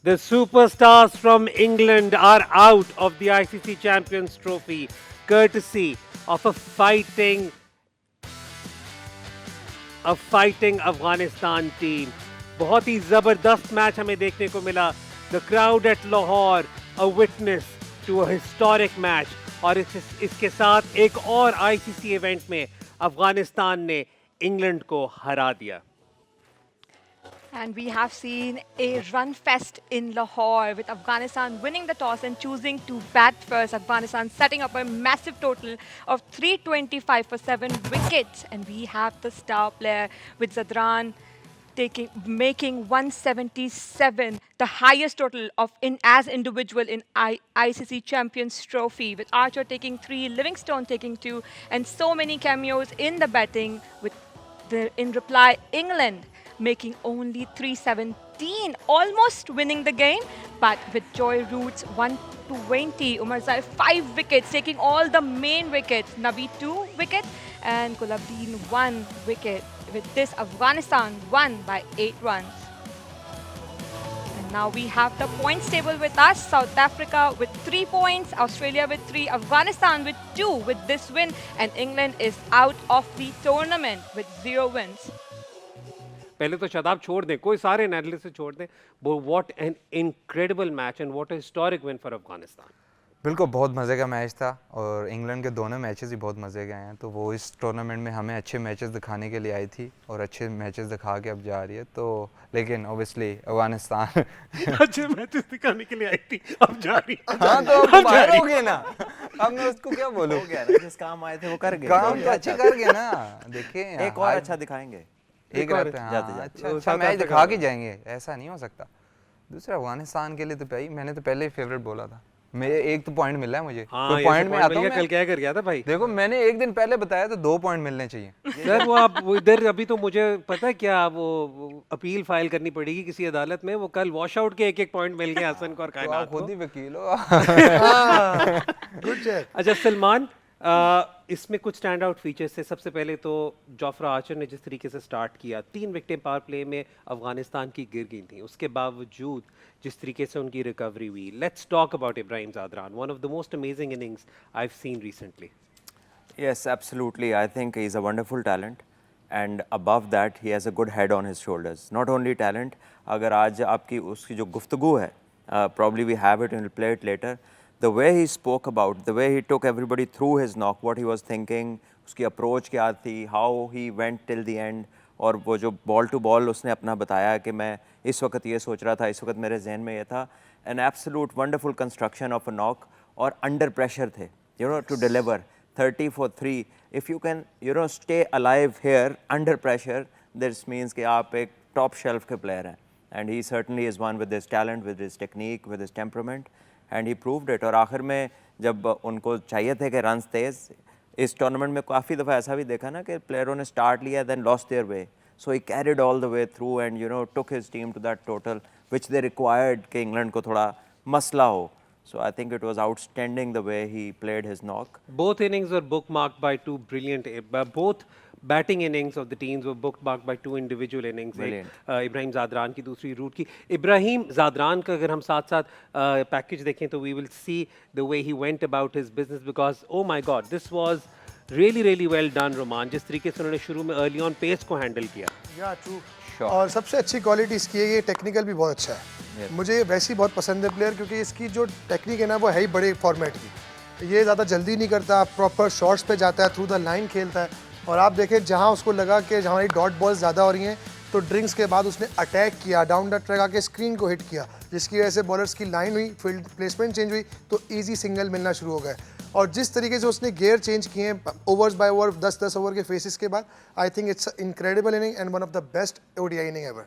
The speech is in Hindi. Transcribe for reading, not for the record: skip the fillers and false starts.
The superstars from England are out of the ICC Champions Trophy, courtesy of a fighting Afghanistan team. बहुत ही जबरदस्त मैच हमें देखने को मिला. The crowd at Lahore, a witness to a historic match. और इसके साथ एक और ICC इवेंट में अफगानिस्तान ने इंग्लैंड को हरा दिया. And we have seen a run fest in Lahore with Afghanistan winning the toss and choosing to bat first. Afghanistan setting up a massive total of 325 for 7 wickets. And we have the star player with Zadran making 177, the highest total of as individual in ICC Champions Trophy, with Archer taking 3, Livingstone taking 2, and so many cameos in the batting. In reply, England making only 317, almost winning the game. But with Joy Root's 120, Umar Zaid 5 wickets, taking all the main wickets. Nabi 2 wickets and Gulabdin 1 wicket. With this, Afghanistan won by 8 runs. And now we have the points table with us. South Africa with 3 points, Australia with 3, Afghanistan with 2 with this win, and England is out of the tournament with 0 wins. पहले तो शादाब छोड़ दें, कोई सारे एनालिस्ट छोड़ दें. What an incredible match and what a historic win for Afghanistan. बिल्कुल बहुत मज़े का मैच था और इंग्लैंड के दोनों मैचेस ही बहुत मज़े के हैं. तो वो इस टूर्नामेंट में हमें अच्छे मैचेस दिखाने के लिए आई थी और अच्छे मैचेस दिखा के अब जा रही है. तो लेकिन ऑब्वियसली अफगानिस्तान अच्छे मैचेस दिखाने के लिए आई थी, अब जा रही है. हाँ तो अब बाहर हो गए ना. अब मैं उसको क्या बोलूँ, हो गया ना, जिस काम आए थे वो कर गए. काम तो अच्छे कर गए ना. देखिए एक और अच्छा दिखाएंगे. एक और अच्छा मैच दिखा के जाएंगे, ऐसा नहीं हो सकता. दूसरा अफगानिस्तान के लिए तो मैंने तो पहले ही फेवरेट बोला था. मेरे एक तो पॉइंट मिला है मुझे. हाँ, तो पॉइंट में आता हूँ. कल क्या कर गया था भाई. देखो मैंने एक दिन पहले बताया तो 2 पॉइंट मिलने चाहिए. सर वो आप इधर अभी तो मुझे पता है क्या, वो अपील फाइल करनी पड़ेगी किसी अदालत में. वो कल वॉश आउट के एक पॉइंट मिल गए हसन को और कायनात को. खुद ही वकील हो. Good check. अच्छा सलमान, इसमें कुछ स्टैंड आउट फीचर्स थे. सबसे पहले तो जोफ्रा आर्चर ने जिस तरीके से स्टार्ट किया, 3 विकेटें पावर प्ले में अफगानिस्तान की गिर गई थी, उसके बावजूद जिस तरीके से उनकी रिकवरी हुई. Let's talk about Ibrahim Zadran, one of the most amazing innings I have seen recently. Yes, absolutely. I think he's a wonderful talent, and above that, he has a good head on his shoulders. Not only talent, अगर आज आपकी उसकी जो गुफ्तगू है, probably we have it and we'll play it later. The way he spoke about, the way he took everybody through his knock, what he was thinking, उसकी approach क्या थी, how he went till the end, और वो जो ball to ball उसने अपना बताया कि मैं इस वक्त ये सोच रहा था, इस वक्त मेरे जहन में ये था. An absolute wonderful construction of a knock, और under pressure थे, you know, to deliver 30 for 3. If you can, you know, stay alive here under pressure, this means कि आप एक top shelf के player हैं. And he certainly is one with his talent, with his technique, with his temperament. And he proved it. और आखिर में जब उनको चाहिए थे कि रन्स तेज, इस टूर्नामेंट में काफ़ी दफ़ा ऐसा भी देखा ना कि प्लेयरों ने स्टार्ट लिया then lost their way. So he carried all the way through and you know took his team to that total which they required कि इंग्लैंड को थोड़ा मसला हो. So I think it was outstanding the way he played his knock. Both innings were bookmarked by 2 brilliant, both batting innings of the teams were bookmarked by 2 individual innings. Ibrahim Zadran की, दूसरी रूट की. इब्राहिम ज़ादरान का अगर हम साथ साथ पैकेज देखें तो we will see the way he went about his business, because oh my god, this was really well done. Roman, जिस तरीके से उन्होंने शुरू में अर्ली ऑन पेस को हैंडल किया. Yeah true. और सबसे अच्छी क्वालिटी इसकी है, ये टेक्निकल भी बहुत अच्छा है. मुझे वैसे ही बहुत पसंद है प्लेयर, क्योंकि इसकी जो टेक्निक है ना वो है ही बड़े फॉर्मेट की. ये ज़्यादा जल्दी नहीं करता, प्रॉपर शॉट्स पे जाता है, थ्रू द लाइन खेलता है. और आप देखें जहाँ उसको लगा कि जहाँ हमारी डॉट बॉल्स ज़्यादा हो रही हैं, तो ड्रिंक्स के बाद उसने अटैक किया, डाउन द ट्रैक आके स्क्रीन को हिट किया, जिसकी वजह से बॉलर्स की लाइन हुई, फील्ड प्लेसमेंट चेंज हुई, तो ईजी सिंगल मिलना शुरू हो गए. और जिस तरीके से उसने गियर चेंज किए हैं ओवर्स बाय ओवर, 10-10 ओवर के फेसेस के बाद, I think it's incredible inning and one of the best ODI inning ever.